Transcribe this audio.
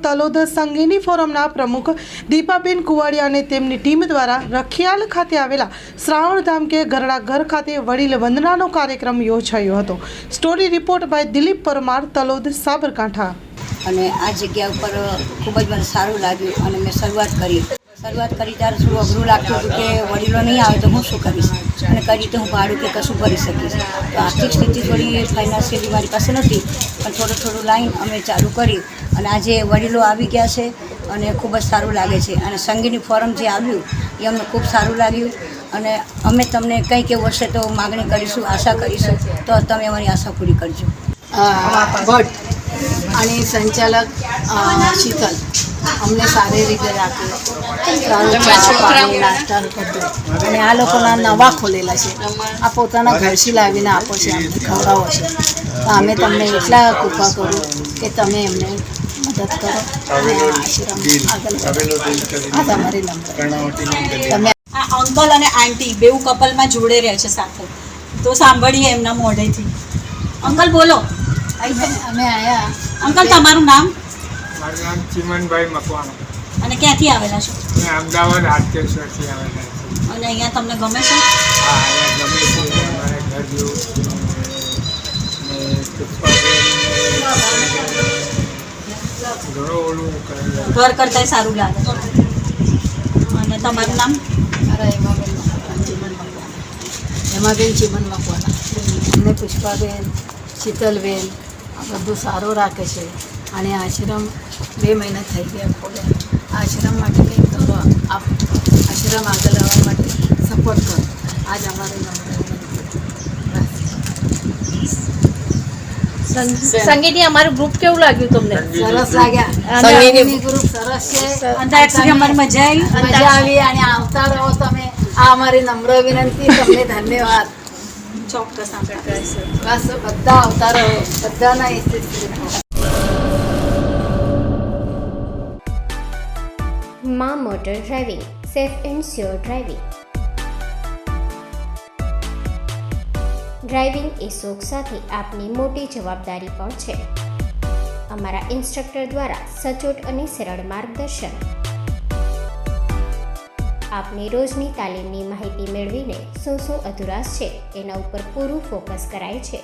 તલોદ સંગીની ફોરમના પ્રમુખ દીપાબેન કુવાડિયા અને તેમની ટીમ દ્વારા રખિયાલ ખાતે આવેલા શ્રાવણધામ કે ગરડા ઘર ખાતે વડીલ વંદનાનો કાર્યક્રમ યોજાયો હતો। Story report by Dilip Parmar, Talod, Sabarkantha. અને આ જગ્યા ઉપર ખૂબ જ મને સારું લાગ્યું અને મેં શરૂઆત કરી ત્યારે થોડું અઘરું લાગતું હતું કે વડીલો નહીં આવે તો હું શું કરીશ, અને કરી તો હું ભાડું કે કશું ભરી શકીશ। તો આર્થિક સ્થિતિ થોડી ફાઇનાન્શિયલી મારી પાસે નથી, પણ થોડું લાઈન અમે ચાલુ કરી અને આજે વડીલો આવી ગયા છે અને ખૂબ જ સારું લાગે છે। અને સંગીની ફોરમ જે આવ્યું એ અમને ખૂબ સારું લાગ્યું અને અમે તમને કંઈક એવું હશે તો માગણી કરીશું, આશા કરીશું, તો તમે અમારી આશા પૂરી કરજો। ભટ્ટ અને સંચાલક શીતલ અમને સારી રીતે રાખે, નાસ્તા બધું, અને આ લોકોના નવા ખોલેલા છે, આ પોતાના ઘરથી લાવીને આપો છે, અમને ખવડાવો છે। તો અમે તમને એટલા કૃપા કરું કે તમે એમને મદદ કરો અને આ તમારી નંબર તમે આ અંકલ અને આંટી બેઉ કપલમાં જોડે રહે છે સાથે, તો સાંભળીએ એમના મોઢેથી। અંકલ બોલો। અમે આયા। અંકલ તમારું નામ? મારું નામ ચિમનભાઈ મકવાણા અને ક્યાંથી આવેલા છો? અને અમદાવાદ હાટકેશ્વરથી આવેલા છે। અને અહીંયા તમને ગમે છે? હા, અહીંયા ગમે છે, અમારે ઘર જેવું ઘણું ઓલું કરેલું, ઘર કરતાંય સારું લાગે છે। અને તમારું નામ? મારા એમાબેન ચીમન મકવાણા। અમને પુષ્પાબેન, શીતલબેન આ બધું સારું રાખે છે અને આશ્રમ 2 મહિના થઈ ગયા ખોલે। આશ્રમ માટે કંઈક કરો, આપ આશ્રમ આગળ આવવા માટે સપોર્ટ કરો। આજ અમારે સંગીતની અમારું ગ્રુપ કેવું લાગ્યું તમને? સરસ લાગ્યા, સંગીતની ગ્રુપ સરસ છે, અંતાક્ષરી અમારી મજા આવી, મજા આવી અને આવતા રહો તમે। આ અમારી નમ્ર વિનંતી, તમને ધન્યવાદ। ચોક્કસ આપણે કહીશું। બસ બધા આવતા રહો, બધાના માં motor driving, safe and sure driving. Driving એ શોખ સાથે આપની મોટી જવાબદારી પણ છે। અમારા ઇન્સ્ટ્રક્ટર દ્વારા સચોટ અને સરળ માર્ગદર્શન, આપની રોજની તાલીમની માહિતી મેળવીને શું અધુરાશ છે એના ઉપર પૂરું ફોકસ કરાય છે।